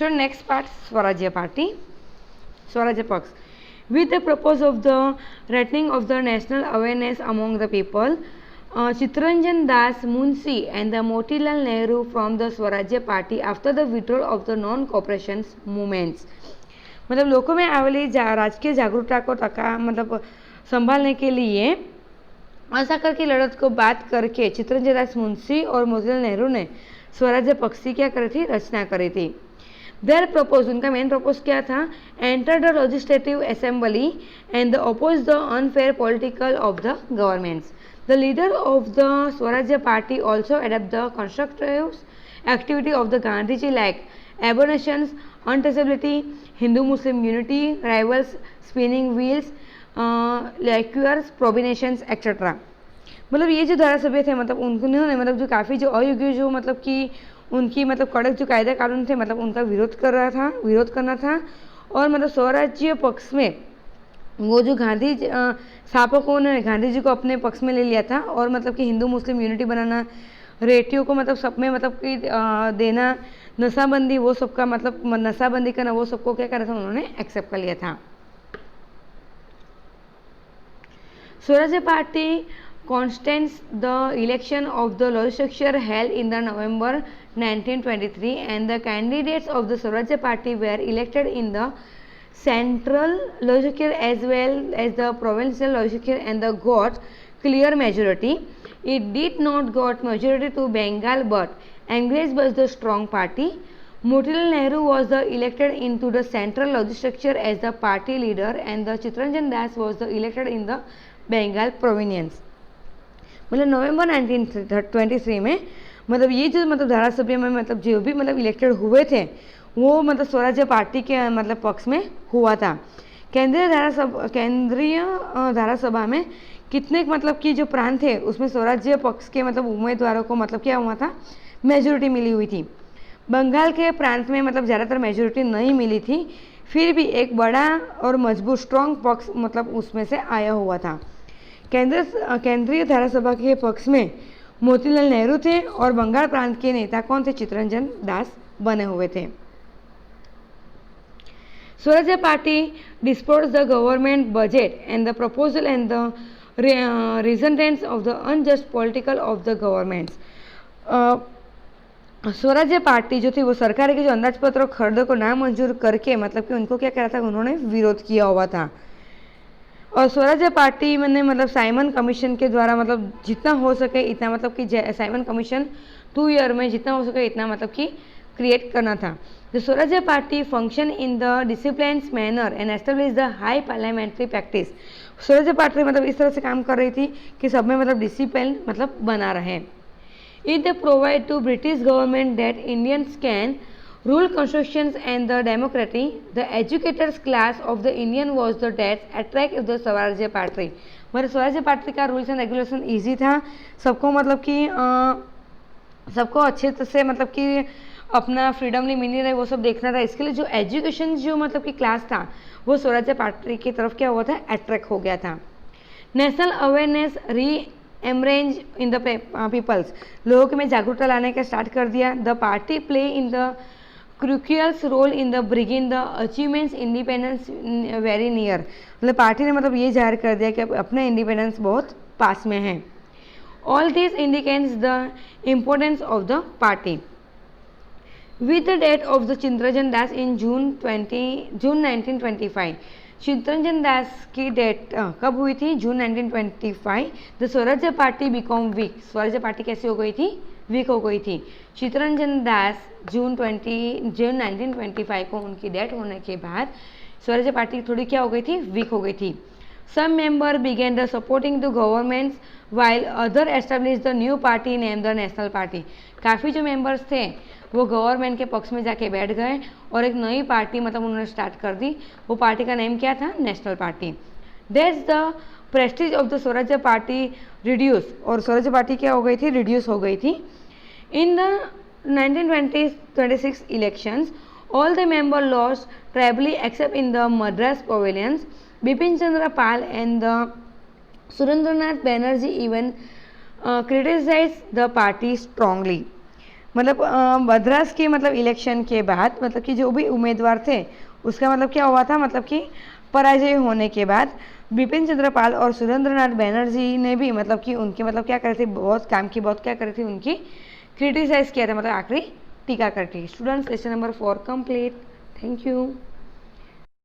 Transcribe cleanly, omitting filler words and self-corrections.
So next part, Swarajya Party, Swarajya Paks. With the purpose of the raising of the national awareness among the people, Chittaranjan Das Munshi and the Motilal Nehru from the Swarajya Party after the withdrawal of the non-cooperation movements. मतलब लोगों में आवेली राजकीय जागरूकता को मतलब संभालने के लिए असहकार की लड़त को बात करके चित्तरंजन दास मुंशी और मोतीलाल नेहरू ने स्वराज्य पक्ष की क्या करी थी, रचना करी थी। देयर प्रपोज, उनका मेन प्रपोज क्या था, enter the legislative assembly and the oppose the unfair political of the governments. The leader of the Swarajya party also adopt the constructive activity of the Gandhi ji like abolitions, untouchability, Hindu Muslim unity, rivals, spinning wheels, liquors, prohibitions etcetera. मतलब ये जो धारासभ्य थे मतलब उन्होंने मतलब जो काफ़ी जो अयोग्य जो मतलब कि उनकी मतलब कड़क जो कायदा कानून थे मतलब उनका विरोध करना था और मतलब स्वराज्य पक्ष में वो जो गांधी स्थापकों ने गांधी जी को अपने पक्ष में ले लिया था और मतलब कि हिंदू मुस्लिम यूनिटी बनाना, रेटियों को मतलब सब में मतलब कि देना, नशाबंदी वो सबका मतलब नशाबंदी करना वो सबको क्या करा था, उन्होंने एक्सेप्ट कर लिया था। Swarajya Party contends the election of the legislature held in the November 1923 and the candidates of the Swarajya Party were elected in the central legislature as well as the provincial legislature and the got clear majority. It did not got majority to Bengal but English was the strong party. Motilal Nehru was the elected into the central legislature as the party leader and the Chittaranjan Das was the elected in the Bengal प्रोविनियंस। मतलब नवंबर 1923 में मतलब ये जो मतलब धारासभा में मतलब जो भी मतलब इलेक्टेड हुए थे वो मतलब स्वराज्य पार्टी के मतलब पक्ष में हुआ था। केंद्रीय धारासभा में कितने मतलब कि जो प्रांत थे उसमें स्वराज्य पक्ष के मतलब उम्मीदवारों को मतलब क्या हुआ था, मेजोरिटी मिली हुई थी। बंगाल के प्रांत में मतलब ज़्यादातर मेजोरिटी नहीं मिली थी, फिर भी एक बड़ा और मजबूत स्ट्रॉन्ग पक्ष मतलब उसमें से आया हुआ था। केंद्रीय धारासभा के पक्ष में मोतीलाल नेहरू थे और बंगाल प्रांत के नेता कौन थे, चित्तरंजन दास बने हुए थे। Swarajya party dispose the government budget and the proposal and the resultants of the unjust political of the governments. Swarajya party जो थी वो सरकार के जो अंदाजपत्र खर्च को नामंजूर करके मतलब कि उनको क्या करा था, उन्होंने विरोध किया हुआ था। और स्वराज्य पार्टी ने मतलब साइमन कमीशन के द्वारा मतलब जितना हो सके इतना मतलब कि साइमन कमीशन 2 ईयर में जितना हो सके इतना मतलब कि क्रिएट करना था। The Swarajya party function in the discipline manner and establish the high parliamentary practice. स्वराज्य पार्टी मतलब इस तरह से काम कर रही थी कि सब में मतलब डिसिप्लिन मतलब बना रहे। It provide to British government that Indians can rule constitutions and the democracy. The educated class of the Indian was the that attract the स्वराज्य पार्टी। मतलब स्वराज्य पार्टी का रूल्स एंड रेगुलेशन इजी था, सबको मतलब कि सबको अच्छे से मतलब कि अपना फ्रीडमली मिली रहे वो सब देखना था। इसके लिए जो एजुकेशन जो मतलब कि क्लास था वो स्वराज्य पार्टी की तरफ क्या हुआ था, अट्रैक्ट हो गया था। National awareness emerge in the peoples, लोगों में जागरूकता लाने का स्टार्ट कर दिया। The party play in the crucial role in the bringing the achievements independence very near. मतलब पार्टी ने मतलब ये जाहिर कर दिया कि अपना इंडिपेंडेंस बहुत पास में है। All this indicates the importance of the party. With the death of the Chittaranjan Das in June 1925, Chittaranjan Das की डेट कब हुई थी, जून 1925। The Swarajya party become weak, Swarajya party कैसी हो गई थी, वीक हो गई थी। चित्तरंजन दास जून 1925 को उनकी डेथ होने के बाद स्वराज्य पार्टी थोड़ी क्या हो गई थी, वीक हो गई थी। Some member begin the supporting the governments while other establish the new party name the national party. काफ़ी जो मेंबर्स थे वो गवर्नमेंट के पक्ष में जाके बैठ गए और एक नई पार्टी मतलब उन्होंने स्टार्ट कर दी। वो पार्टी का नेम क्या था, national party. That's the Prestige of the Swarajya party reduce, और स्वराज्य पार्टी क्या हो गई थी, रिड्यूस हो गई थी। In the 1926 elections all the member lost tribally except in the Madras pavilions. Bipin Chandra Pal and the Surendranath Banerjee even criticise the party strongly. मतलब मद्रास के मतलब इलेक्शन के बाद मतलब कि जो भी उम्मीदवार थे उसका मतलब क्या हुआ था, मतलब कि पराजय होने के बाद बिपिन चंद्र पाल और सुरेंद्रनाथ बैनर्जी ने भी मतलब कि उनके मतलब क्या करे थे, बहुत काम की बहुत क्या करे थे, उनकी क्रिटिसाइज किया था, मतलब आखिरी टीका करती। Students, lesson number 4 complete. Thank you.